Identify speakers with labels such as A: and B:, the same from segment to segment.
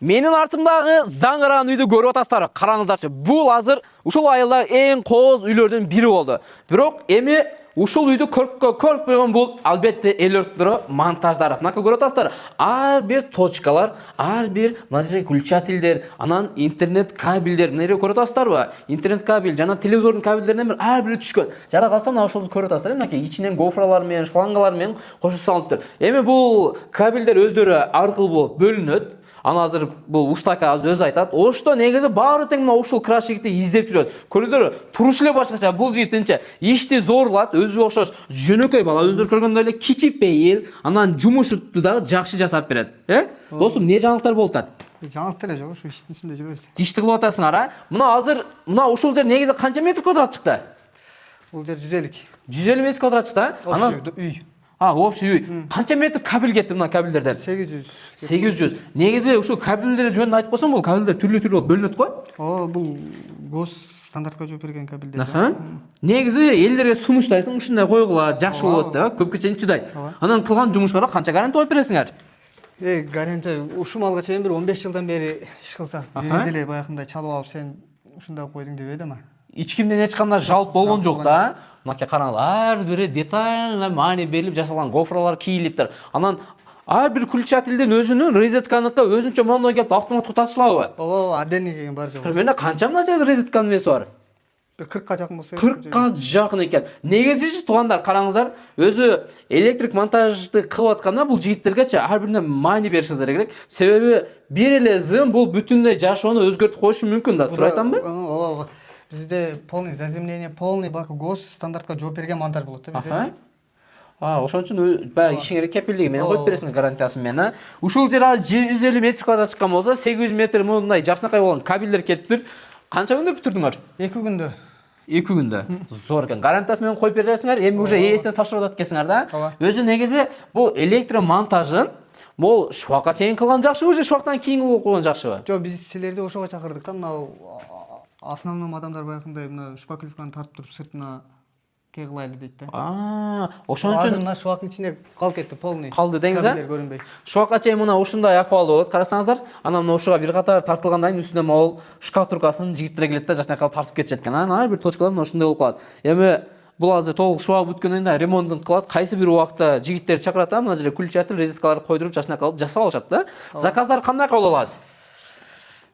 A: Менин артымдагы заңыран үйдү көрүп атасыздар. Караңыздарчы. Бул азыр ушул айылда эң кооз үйлөрдүн бири болду. Бирок эми ушул үйдү көрүп койгон бул албетте электро монтаждар. Мына көрүп атасыздар. Ар бир точкалар, ар бир мына включателдер, анан интернет кабелдер. Мына көрүп атасыздарбы? Интернет кабель жана телевизордун кабелдеринен ар бири түшкөн. Жада калса мына ушулду көрүп атасыздар. Мынакей ичинен гофралар менен, шлангалар менен кошуп салыныптыр. Эми бул кабелдер өздөрү аркылуу болуп бөлүнөт. Аны азыр бул устака өзү айтат. Ошто негизи баары тең мына ушул краш жигитти издеп жүрөт. Көрүңүздөр, туруш эле башкача бул жигитинче ишти зорлат, өзү окшош жөнөкөй бала, өзүңүздөр көргөндөй эле кичипейил, анан жумушту дагы жакшы жасап берет. Досум, эмне жаңылыктар болуп атат?
B: Жаңылык эле жок, ушу иштин үстүндө жүрөбүз.
A: Ишти кылып атасыңар, а? Мына азыр мына ушул жер негизи канча метр квадрат чыкты?
B: Бул жер 150.
A: 150 метр квадрат чыкты, а? Анан
B: үй.
A: Общий үй. Канча метр кабель кетти мына кабелдерден?
B: 800.
A: 800. Негизи ушул кабелдер жөнүндө айтып койсоң, бул кабелдер түрлүү болуп бөлүнөт го?
B: Бул гос стандартка жооп берген кабелдер.
A: Негизи элдерге сунуштайсың, ушундай койгула, жакшы болот да, көпкө чейин чыдайт. Анан кылган жумушкага канча гарантия коюп бересиңер?
B: Гарантия ушу малга чейин бир 15 жылдан бери иш кылсак, бери деле баягындай чалып алып сен ушундай койдуң деп эдем.
A: Эч кимден эч кандай жалп болгон жок да. Мынакей караңыз, ар бири детально маани берилип жасалган гофралар кийилиптир. Анан ар бир включательдин өзүнүн розетканыкы өзүнчө мондой келип автоматтык тачылабы?
B: Отдельный келген бар жок.
A: Примерно канча мына жерде розетканын несі бар?
B: 40ка жакын болсо.
A: 40ка жакын экен. Негизичи туугандар, караңыздар, өзү электрик монтажды кылып атканда бул жигиттергечи ар бирине маани беришиңиздер керек. Себеби бир эле зым бул бүтүндөй жашоону өзгөртүп коюшу мүмкүн да. Туура айтамбы?
B: Ооба. Бизде полный заземление, полный гос стандартка жооп берген монтаж болот да бизде.
A: Ошон үчүн баягы ишиңерге кепилдиги менен коюп бересиң гарантиясы менен. Ушул жер 150 метр квадрат чыккан болсо, 800 метр мындай жакшынакай болгон кабелдер кетиптир. Канча күндө бүтүрдүңөр?
B: 2 күндө.
A: 2 күндө. Зор экен. Гарантиясы менен коюп бересиңер. Эми уже ээсине тапшырып атат экенсиңер да. Өзү негизи бул электро монтажын могул шубакка чейин кылган жакшыбы же шубактан кийин кылып койгон жакшыбы?
B: Жок, биз силерди ошого чакырдык да. Мына основном адамдар баягындай мына шпаклевканы тартып туруп сыртына кыйлайлы дейт да.
A: Ошон үчүн
B: азыр мына шубактын ичине калып кетти, полный.
A: Калды деңиз,
B: кабелдер көрүнбөй.
A: Шубакка чейин мына ушундай акыбалда болот, карасаңыздар. Анан мына ушуга бир катар тартылгандан кийин үстүнө могул шкатуркасын жигиттер келет да, жакшынакай тартып кетишет экен. Анан ар бир точкалар мына ушундай болуп калат. Эми бул азыр толук шубак бүткөндөн кийин ремонтун кылат. Кайсы бир убакта жигиттер чакырат, мына жерге включатель, розеткаларды койдуруп жакшынакай кылып жасап алышат да. Заказдар кандай кабыл аласыз?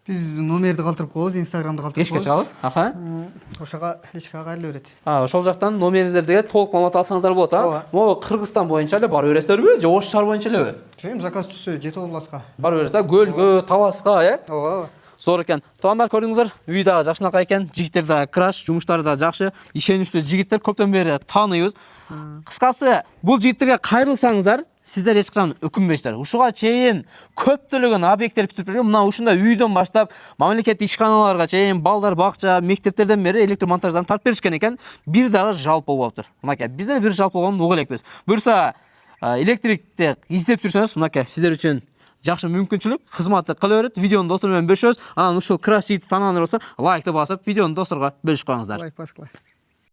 B: Биз номерди калтырып коебуз, инстаграмды калтырып
A: Эшикке
B: коебуз.
A: чалып,
B: Ошого личкага кайрылып берет.
A: Ошол жактан номериңиздерди толук маалымат алсаңыздар болот, Могу Кыргызстан боюнча эле барып бересиздерби же Ош шаар боюнча элеби?
B: Чейин заказ түшсө жети областка.
A: Барып бересиз да, Көлгө, Таласка,
B: Ооба.
A: Зор экен. Туугандар, көрдүңүздөр, үй дагы жакшынакай экен, жигиттер дагы краш, жумуштары да жакшы, ишеничтүү жигиттер, көптөн бери тааныйбыз. Кыскасы, бул жигиттерге кайрылсаңыздар, сиздер эч качан өкүнбөйсүздөр. Ушуга чейин көптөгөн объекттер бүтүп берген. Мына ушундай үйдөн баштап мамлекеттик ишканаларга чейин, балдар бакча, мектептерден бери электр монтаждан тартып беришкен экен. Бир дагы жалп болбоптур. Мынакей биздер бир жалп болгонун угу элекпиз. Буюрса, электрикти издеп жүрсөңүз, мынакей сиздер үчүн жакшы мүмкүнчүлүк, кызматты кыла берет. Видеону достор менен бөлүшөбүз. Анан ушул краш жигитти таангандар болсо, лайкты басып, видеону досторго бөлүшүп коюңуздар.
B: Лайк баскыла.